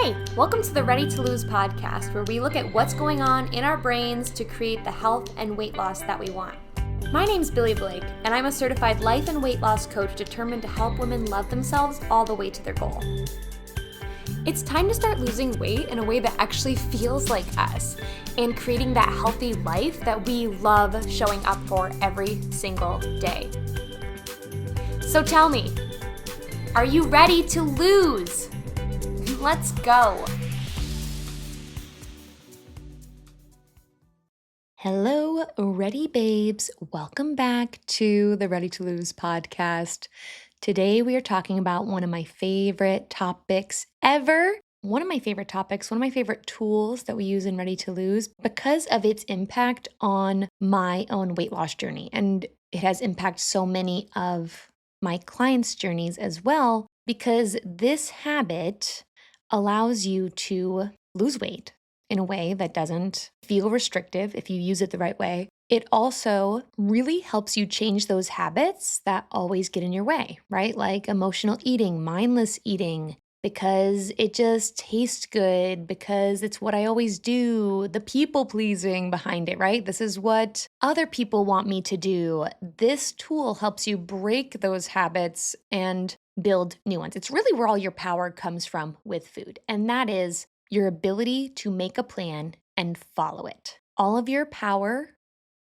Hey, welcome to the Ready to Lose podcast, where we look at what's going on in our brains to create the health and weight loss that we want. My name's Billy Blake, and I'm a certified life and weight loss coach determined to help women love themselves all the way to their goal. It's time to start losing weight in a way that actually feels like us and creating that healthy life that we love showing up for every single day. So tell me, are you ready to lose? Let's go. Hello, Ready Babes. Welcome back to the Ready to Lose podcast. Today we are talking about one of my favorite topics ever. One of my favorite tools that we use in Ready to Lose because of its impact on my own weight loss journey. And it has impacted so many of my clients' journeys as well, because this habit allows you to lose weight in a way that doesn't feel restrictive if you use it the right way. It also really helps you change those habits that always get in your way, right? Like emotional eating, mindless eating, because it just tastes good, because it's what I always do, the people pleasing behind it, right? This is what other people want me to do. This tool helps you break those habits and build new ones. It's really where all your power comes from with food, and that is your ability to make a plan and follow it. All of your power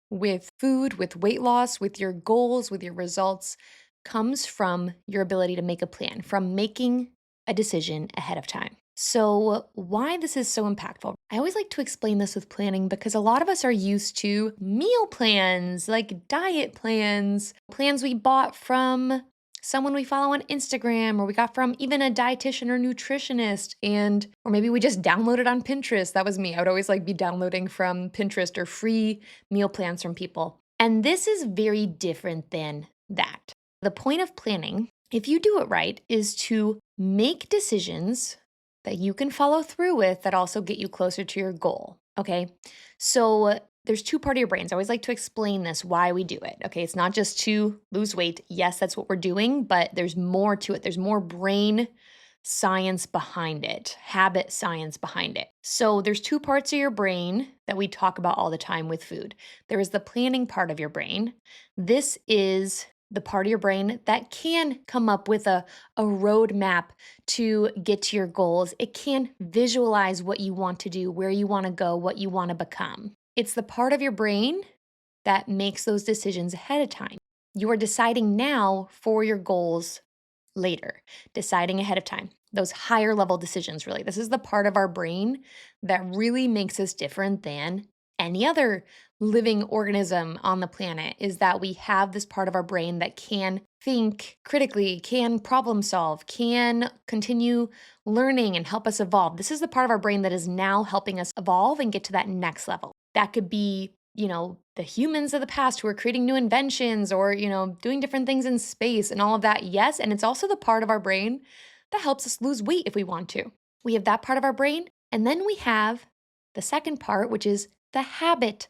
with food, with weight loss, with your goals, with your results comes from your ability to make a plan, from making a decision ahead of time. So why this is so impactful? I always like to explain this with planning because a lot of us are used to meal plans, like diet plans, plans we bought from someone we follow on Instagram, or we got from even a dietitian or nutritionist, or maybe we just downloaded on Pinterest. That was me. I would always be downloading from Pinterest or free meal plans from people. And this is very different than that. The point of planning, if you do it right, is to make decisions that you can follow through with that also get you closer to your goal. Okay. So there's two parts of your brains. I always like to explain this, why we do it. Okay, it's not just to lose weight. Yes, that's what we're doing, but there's more to it. There's more brain science behind it, habit science behind it. So there's two parts of your brain that we talk about all the time with food. There is the planning part of your brain. This is the part of your brain that can come up with a roadmap to get to your goals. It can visualize what you want to do, where you want to go, what you want to become. It's the part of your brain that makes those decisions ahead of time. You are deciding now for your goals later, deciding ahead of time. Those higher level decisions, really. This is the part of our brain that really makes us different than any other living organism on the planet, is that we have this part of our brain that can think critically, can problem solve, can continue learning and help us evolve. This is the part of our brain that is now helping us evolve and get to that next level. That could be, the humans of the past who are creating new inventions or, doing different things in space and all of that. Yes. And it's also the part of our brain that helps us lose weight if we want to. We have that part of our brain. And then we have the second part, which is the habit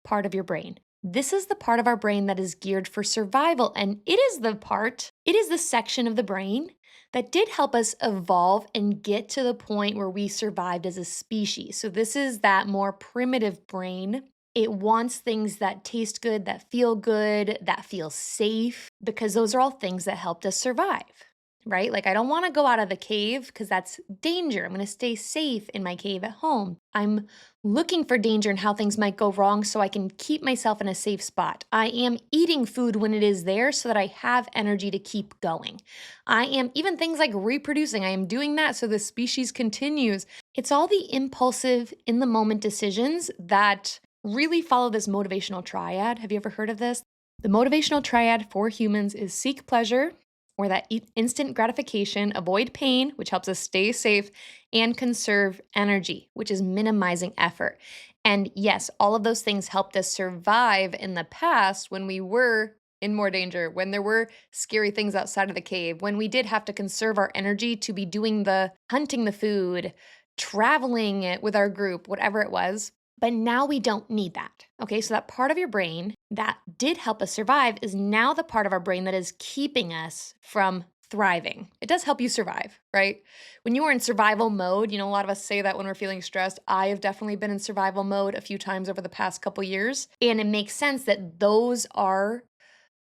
part of your brain. This is the part of our brain that is geared for survival. And it is the section of the brain that did help us evolve and get to the point where we survived as a species. So this is that more primitive brain. It wants things that taste good, that feel safe, because those are all things that helped us survive, right? Like, I don't want to go out of the cave because that's danger. I'm going to stay safe in my cave at home. I'm looking for danger and how things might go wrong so I can keep myself in a safe spot. I am eating food when it is there so that I have energy to keep going. I am even things like reproducing. I am doing that so the species continues. It's all the impulsive, in the moment decisions that really follow this motivational triad. Have you ever heard of this? The motivational triad for humans is seek pleasure, or that instant gratification, avoid pain, which helps us stay safe, and conserve energy, which is minimizing effort. And yes, all of those things helped us survive in the past when we were in more danger, when there were scary things outside of the cave, when we did have to conserve our energy to be doing the hunting the food, traveling with our group, whatever it was. But now we don't need that. Okay, so that part of your brain that did help us survive is now the part of our brain that is keeping us from thriving. It does help you survive, right? When you are in survival mode, a lot of us say that when we're feeling stressed. I have definitely been in survival mode a few times over the past couple years. And it makes sense that those are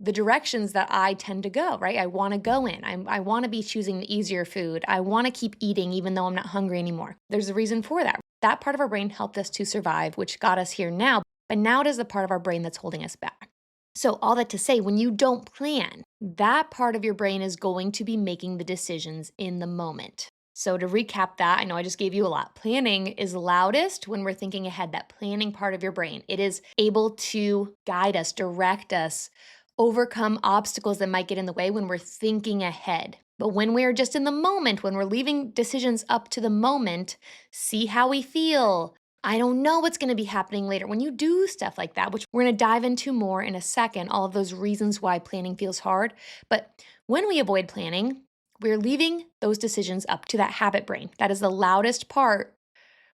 the directions that I tend to go, right? I want to go in. I want to be choosing the easier food. I want to keep eating even though I'm not hungry anymore. There's a reason for that. That part of our brain helped us to survive, which got us here now. But now it is the part of our brain that's holding us back. So all that to say, when you don't plan, that part of your brain is going to be making the decisions in the moment. So to recap that, I know I just gave you a lot. Planning is loudest when we're thinking ahead, that planning part of your brain. It is able to guide us, direct us, overcome obstacles that might get in the way when we're thinking ahead. But when we're just in the moment, when we're leaving decisions up to the moment, see how we feel. I don't know what's going to be happening later. When you do stuff like that, which we're going to dive into more in a second, all of those reasons why planning feels hard. But when we avoid planning, we're leaving those decisions up to that habit brain. That is the loudest part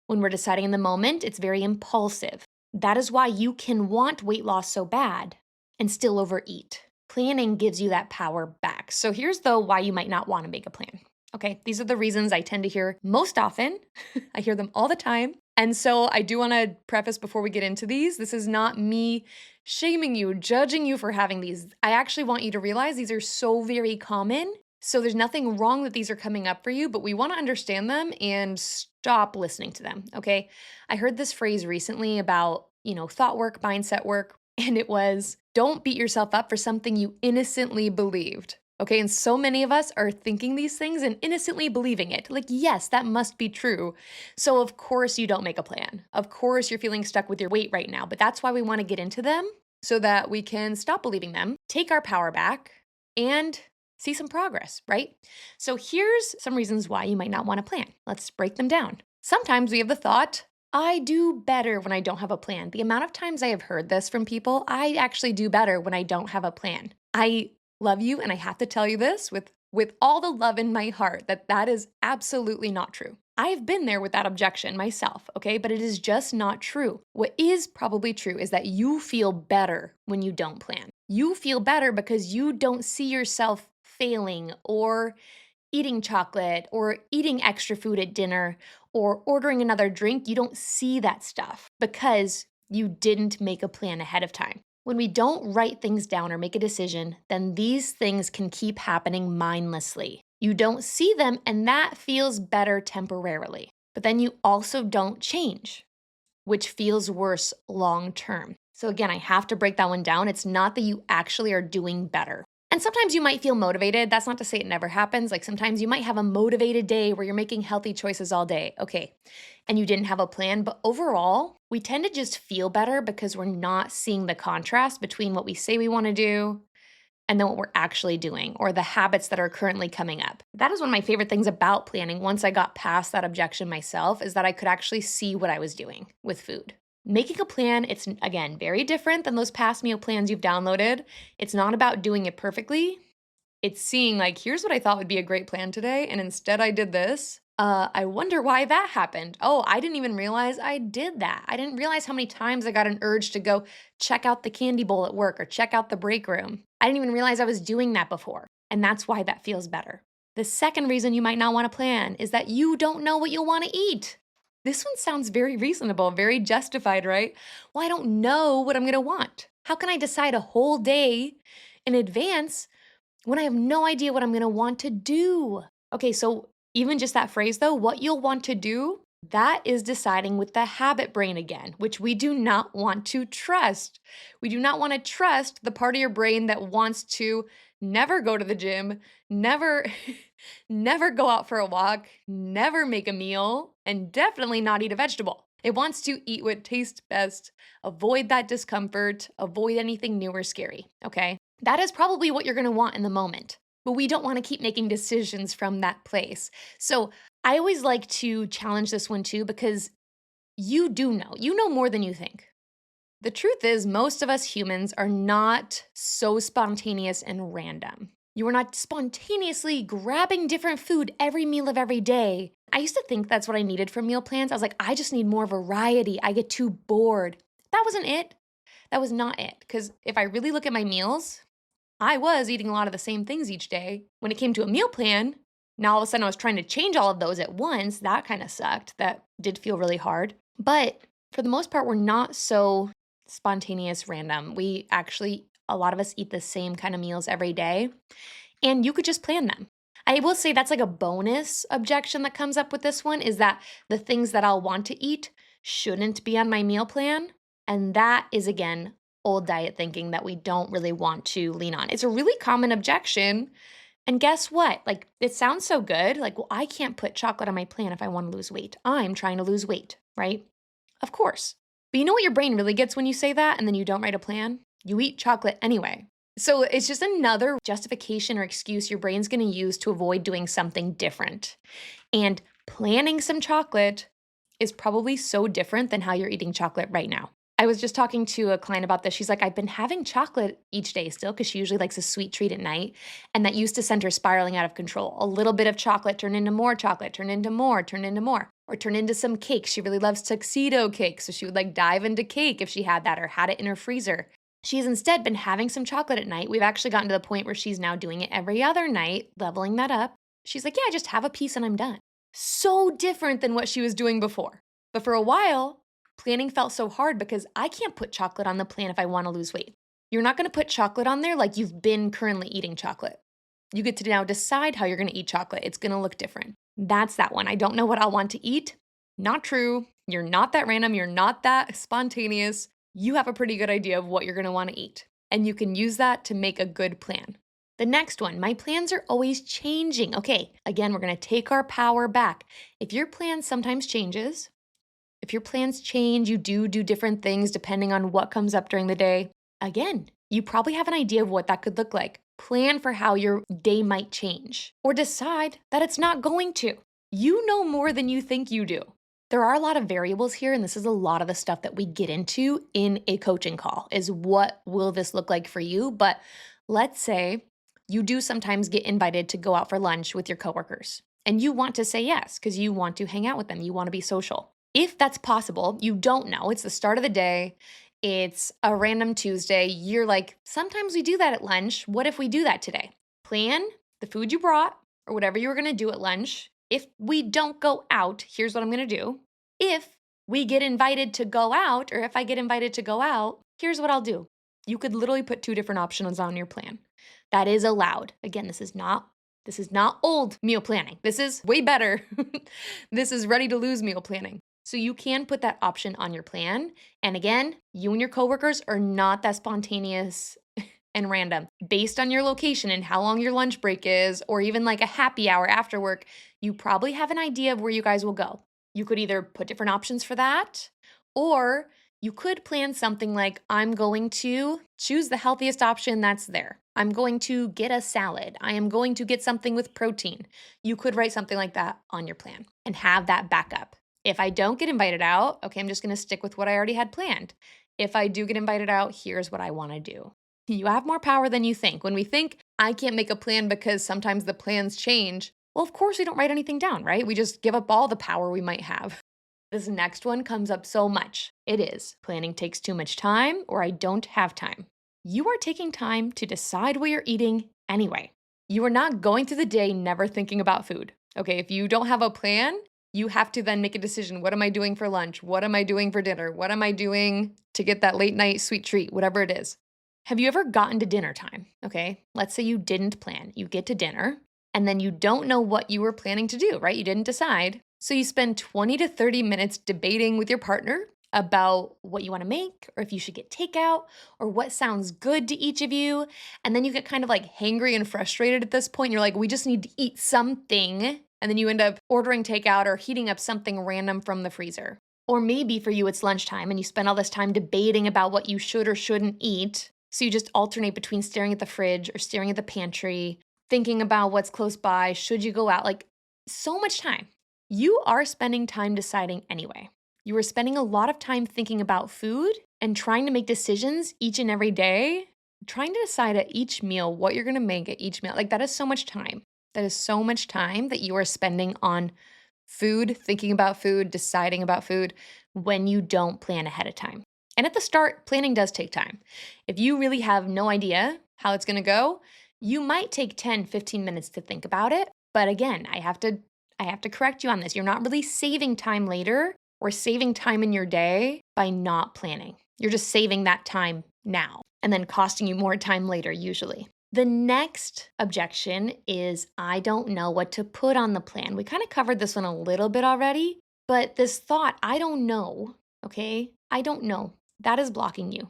when we're deciding in the moment. It's very impulsive. That is why you can want weight loss so bad and still overeat. Planning gives you that power back. So here's though why you might not want to make a plan. Okay, these are the reasons I tend to hear most often. I hear them all the time. And so I do want to preface before we get into these, this is not me shaming you, judging you for having these. I actually want you to realize these are so very common. So there's nothing wrong that these are coming up for you, but we want to understand them and stop listening to them, okay? I heard this phrase recently about, thought work, mindset work, and it was, don't beat yourself up for something you innocently believed. Okay, and so many of us are thinking these things and innocently believing it. Like, yes, that must be true. So of course you don't make a plan. Of course you're feeling stuck with your weight right now, but that's why we want to get into them so that we can stop believing them, take our power back, and see some progress, right? So here's some reasons why you might not want to plan. Let's break them down. Sometimes we have the thought, I do better when I don't have a plan. The amount of times I have heard this from people, I actually do better when I don't have a plan. I love you, and I have to tell you this with all the love in my heart that is absolutely not true. I've been there with that objection myself, okay? But it is just not true. What is probably true is that you feel better when you don't plan. You feel better because you don't see yourself failing or eating chocolate or eating extra food at dinner or ordering another drink. You don't see that stuff because you didn't make a plan ahead of time. When we don't write things down or make a decision, then these things can keep happening mindlessly. You don't see them, and that feels better temporarily. But then you also don't change, which feels worse long term. So again, I have to break that one down. It's not that you actually are doing better. And sometimes you might feel motivated. That's not to say it never happens. Like sometimes you might have a motivated day where you're making healthy choices all day. Okay. And you didn't have a plan. But overall, we tend to just feel better because we're not seeing the contrast between what we say we want to do and then what we're actually doing or the habits that are currently coming up. That is one of my favorite things about planning once I got past that objection myself, is that I could actually see what I was doing with food. Making a plan, it's again very different than those past meal plans you've downloaded. It's not about doing it perfectly. It's seeing like, here's what I thought would be a great plan today, and instead I did this. I wonder why that happened. Oh, I didn't even realize I did that. I didn't realize how many times I got an urge to go check out the candy bowl at work or check out the break room. I didn't even realize I was doing that before. And that's why that feels better. The second reason you might not want to plan is that you don't know what you'll want to eat. This one sounds very reasonable, very justified, right? Well, I don't know what I'm going to want. How can I decide a whole day in advance when I have no idea what I'm going to want to do? Okay, so even just that phrase though, what you'll want to do, that is deciding with the habit brain again, which we do not want to trust. We do not want to trust the part of your brain that wants to never go to the gym, never never go out for a walk, never make a meal, and definitely not eat a vegetable. It wants to eat what tastes best, avoid that discomfort, avoid anything new or scary, okay? That is probably what you're going to want in the moment. But we don't want to keep making decisions from that place. So I always like to challenge this one too, because you know more than you think. The truth is, most of us humans are not so spontaneous and random. You are not spontaneously grabbing different food every meal of every day. I used to think that's what I needed from meal plans. I was like, I just need more variety. I get too bored. That wasn't it. That was not it. Because if I really look at my meals, I was eating a lot of the same things each day. When it came to a meal plan, now all of a sudden I was trying to change all of those at once. That kind of sucked. That did feel really hard. But for the most part, we're not so spontaneous, random. We actually, a lot of us eat the same kind of meals every day, and you could just plan them. I will say that's like a bonus objection that comes up with this one is that the things that I'll want to eat shouldn't be on my meal plan. And that is, again, old diet thinking that we don't really want to lean on. It's a really common objection. And guess what? Like, it sounds so good. Like, well, I can't put chocolate on my plan if I want to lose weight. I'm trying to lose weight, right? Of course. But you know what your brain really gets when you say that and then you don't write a plan? You eat chocolate anyway. So it's just another justification or excuse your brain's going to use to avoid doing something different. And planning some chocolate is probably so different than how you're eating chocolate right now. I was just talking to a client about this. She's like, I've been having chocolate each day still because she usually likes a sweet treat at night. And that used to send her spiraling out of control. A little bit of chocolate turned into more chocolate, turned into more, turned into more, or turned into some cake. She really loves tuxedo cake. So she would like dive into cake if she had that or had it in her freezer. She's instead been having some chocolate at night. We've actually gotten to the point where she's now doing it every other night, leveling that up. She's like, yeah, I just have a piece and I'm done. So different than what she was doing before. But for a while, planning felt so hard because I can't put chocolate on the plan if I want to lose weight. You're not going to put chocolate on there like you've been currently eating chocolate. You get to now decide how you're going to eat chocolate. It's going to look different. That's that one. I don't know what I'll want to eat. Not true. You're not that random. You're not that spontaneous. You have a pretty good idea of what you're going to want to eat. And you can use that to make a good plan. The next one, my plans are always changing. Okay, again, we're going to take our power back. If your plan sometimes changes, if your plans change, you do different things depending on what comes up during the day. Again, you probably have an idea of what that could look like. Plan for how your day might change or decide that it's not going to. You know more than you think you do. There are a lot of variables here, and this is a lot of the stuff that we get into in a coaching call is what will this look like for you? But let's say you do sometimes get invited to go out for lunch with your coworkers and you want to say yes because you want to hang out with them. You want to be social. If that's possible, you don't know. It's the start of the day. It's a random Tuesday. You're like, sometimes we do that at lunch. What if we do that today? Plan the food you brought or whatever you were going to do at lunch. If we don't go out, here's what I'm going to do. If we get invited to go out, or if I get invited to go out, here's what I'll do. You could literally put two different options on your plan. That is allowed. Again, this is not old meal planning. This is way better. This is ready to lose meal planning. So you can put that option on your plan. And again, you and your coworkers are not that spontaneous and random. Based on your location and how long your lunch break is, or even like a happy hour after work, you probably have an idea of where you guys will go. You could either put different options for that, or you could plan something like, I'm going to choose the healthiest option that's there. I'm going to get a salad. I am going to get something with protein. You could write something like that on your plan and have that backup. If I don't get invited out, okay, I'm just going to stick with what I already had planned. If I do get invited out, here's what I want to do. You have more power than you think. When we think, I can't make a plan because sometimes the plans change, well, of course we don't write anything down, right? We just give up all the power we might have. This next one comes up so much. It is planning takes too much time or I don't have time. You are taking time to decide what you're eating anyway. You are not going through the day never thinking about food. Okay, if you don't have a plan, you have to then make a decision. What am I doing for lunch? What am I doing for dinner? What am I doing to get that late night sweet treat, whatever it is? Have you ever gotten to dinner time? Okay, let's say you didn't plan. You get to dinner and then you don't know what you were planning to do, right? You didn't decide. So you spend 20 to 30 minutes debating with your partner about what you want to make, or if you should get takeout, or what sounds good to each of you. And then you get kind of like hangry and frustrated at this point. You're like, we just need to eat something. And then you end up ordering takeout or heating up something random from the freezer. Or maybe for you, it's lunchtime and you spend all this time debating about what you should or shouldn't eat. So you just alternate between staring at the fridge or staring at the pantry, thinking about what's close by. Should you go out? Like, so much time. You are spending time deciding anyway. You are spending a lot of time thinking about food and trying to make decisions each and every day, trying to decide at each meal what you're going to make at each meal. Like, that is so much time. That is so much time that you are spending on food, thinking about food, deciding about food when you don't plan ahead of time. And at the start, planning does take time. If you really have no idea how it's gonna go, you might take 10, 15 minutes to think about it. But again, I have to correct you on this. You're not really saving time later or saving time in your day by not planning. You're just saving that time now and then costing you more time later, usually. The next objection is I don't know what to put on the plan. We kind of covered this one a little bit already, but this thought, I don't know, okay? I don't know. That is blocking you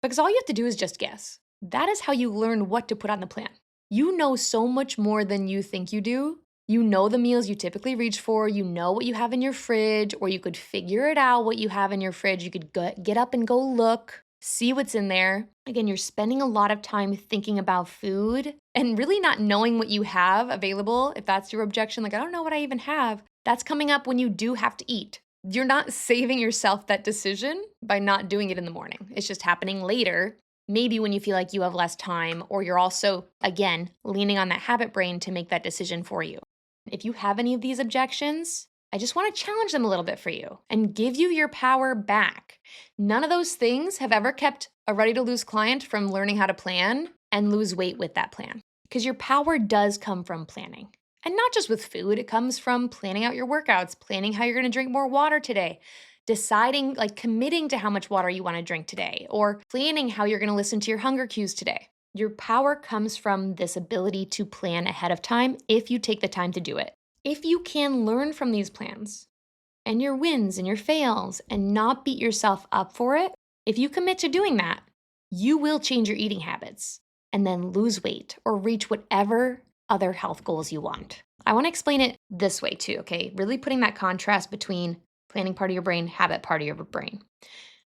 because all you have to do is just guess. That is how you learn what to put on the plan. You know so much more than you think you do. You know the meals you typically reach for. You know what you have in your fridge, or you could figure it out what you have in your fridge. You could get up and go look, see what's in there. Again, you're spending a lot of time thinking about food and really not knowing what you have available. If that's your objection, like, I don't know what I even have, that's coming up when you do have to eat. You're not saving yourself that decision by not doing it in the morning. It's just happening later, maybe when you feel like you have less time, or you're also, again, leaning on that habit brain to make that decision for you. If you have any of these objections, I just want to challenge them a little bit for you and give you your power back. None of those things have ever kept a ready to lose client from learning how to plan and lose weight with that plan, because your power does come from planning. And not just with food, it comes from planning out your workouts, planning how you're going to drink more water today, deciding, like committing to how much water you want to drink today, or planning how you're going to listen to your hunger cues today. Your power comes from this ability to plan ahead of time if you take the time to do it. If you can learn from these plans and your wins and your fails and not beat yourself up for it, if you commit to doing that, you will change your eating habits and then lose weight or reach whatever other health goals you want. I want to explain it this way too, okay? Really putting that contrast between planning part of your brain, habit part of your brain.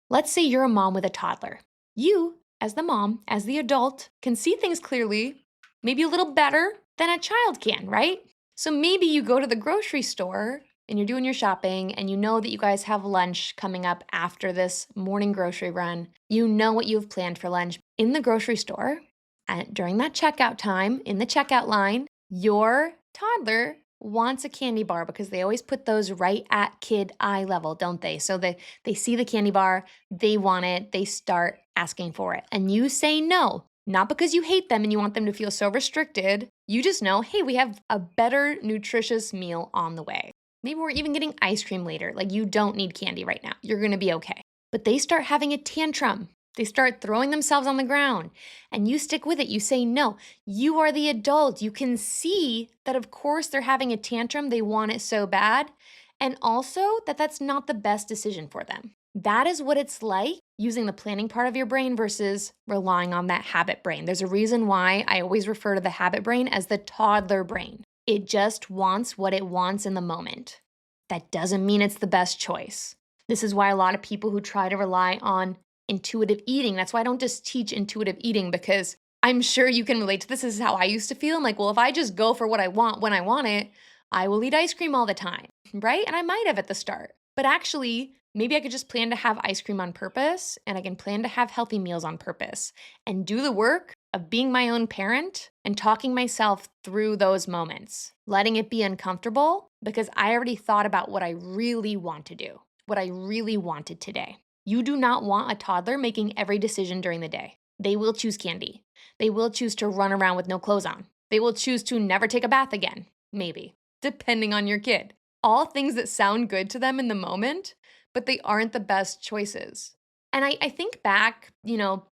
Let's say you're a mom with a toddler. You, as the mom, as the adult, can see things clearly, maybe a little better than a child can, right? So maybe you go to the grocery store and you're doing your shopping and you know that you guys have lunch coming up after this morning grocery run. You know what you've planned for lunch in the grocery store. And during that checkout time, in the checkout line, your toddler wants a candy bar because they always put those right at kid eye level, don't they? So they see the candy bar, they want it, they start asking for it. And you say no, not because you hate them and you want them to feel so restricted. You just know, hey, we have a better nutritious meal on the way. Maybe we're even getting ice cream later. Like, you don't need candy right now. You're going to be okay. But they start having a tantrum. They start throwing themselves on the ground and you stick with it. You say no. You are the adult. You can see that, of course, they're having a tantrum. They want it so bad. And also that that's not the best decision for them. That is what it's like using the planning part of your brain versus relying on that habit brain. There's a reason why I always refer to the habit brain as the toddler brain. It just wants what it wants in the moment. That doesn't mean it's the best choice. This is why a lot of people who try to rely on intuitive eating, that's why I don't just teach intuitive eating, because I'm sure you can relate to this. This is how I used to feel. I'm like, well, if I just go for what I want when I want it, I will eat ice cream all the time, right? And I might have at the start. But actually, maybe I could just plan to have ice cream on purpose, and I can plan to have healthy meals on purpose and do the work of being my own parent and talking myself through those moments, letting it be uncomfortable because I already thought about what I really want to do, what I really wanted today. You do not want a toddler making every decision during the day. They will choose candy. They will choose to run around with no clothes on. They will choose to never take a bath again, maybe, depending on your kid. All things that sound good to them in the moment, but they aren't the best choices. And I think back,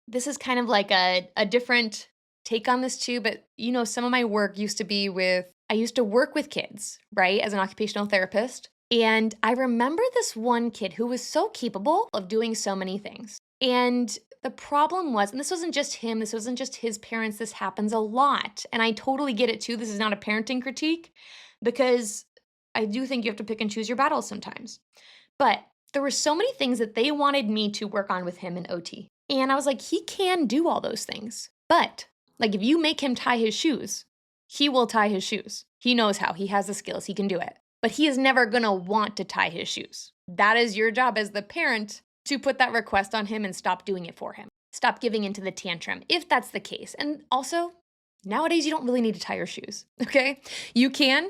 this is kind of like a different take on this too, but some of my work used to be I used to work with kids, right, as an occupational therapist. And I remember this one kid who was so capable of doing so many things. And the problem was, and this wasn't just him, this wasn't just his parents, this happens a lot. And I totally get it too. This is not a parenting critique, because I do think you have to pick and choose your battles sometimes. But there were so many things that they wanted me to work on with him in OT. And I was like, he can do all those things. But like, if you make him tie his shoes, he will tie his shoes. He knows how. He has the skills. He can do it. But he is never going to want to tie his shoes. That is your job as the parent, to put that request on him and stop doing it for him. Stop giving into the tantrum, if that's the case. And also, nowadays, you don't really need to tie your shoes, okay? You can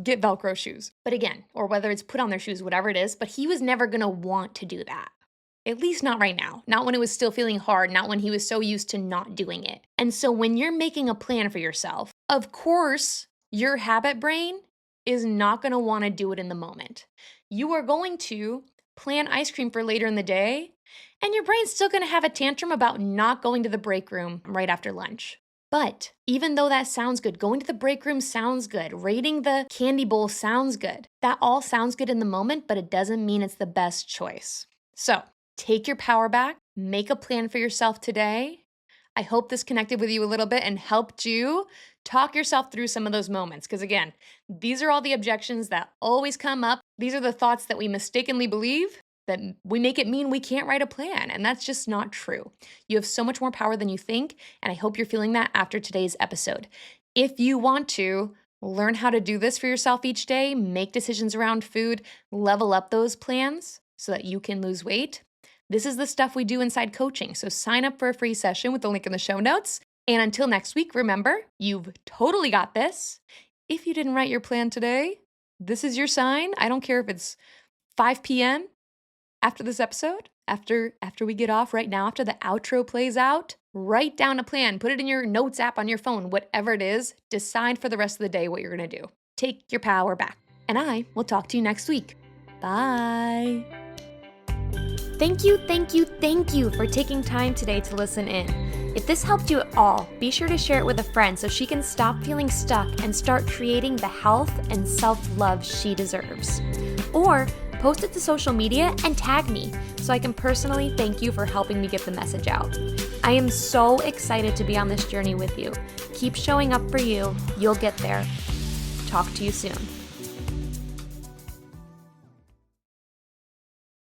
get Velcro shoes, but again, or whether it's put on their shoes, whatever it is, but he was never going to want to do that. At least not right now. Not when it was still feeling hard, not when he was so used to not doing it. And so when you're making a plan for yourself, of course, your habit brain is not going to want to do it in the moment. You are going to plan ice cream for later in the day, and your brain's still going to have a tantrum about not going to the break room right after lunch. But even though that sounds good, going to the break room sounds good, raiding the candy bowl sounds good, that all sounds good in the moment, but it doesn't mean it's the best choice. So take your power back, make a plan for yourself today. I hope this connected with you a little bit and helped you talk yourself through some of those moments. Because again, these are all the objections that always come up. These are the thoughts that we mistakenly believe that we make it mean we can't write a plan. And that's just not true. You have so much more power than you think. And I hope you're feeling that after today's episode. If you want to learn how to do this for yourself each day, make decisions around food, level up those plans so that you can lose weight, this is the stuff we do inside coaching. So sign up for a free session with the link in the show notes. And until next week, remember, you've totally got this. If you didn't write your plan today, this is your sign. I don't care if it's 5 p.m. after this episode, after we get off right now, after the outro plays out, write down a plan, put it in your notes app on your phone, whatever it is, decide for the rest of the day what you're going to do. Take your power back. And I will talk to you next week. Bye. Thank you for taking time today to listen in. If this helped you at all, be sure to share it with a friend so she can stop feeling stuck and start creating the health and self-love she deserves. Or post it to social media and tag me so I can personally thank you for helping me get the message out. I am so excited to be on this journey with you. Keep showing up for you. You'll get there. Talk to you soon.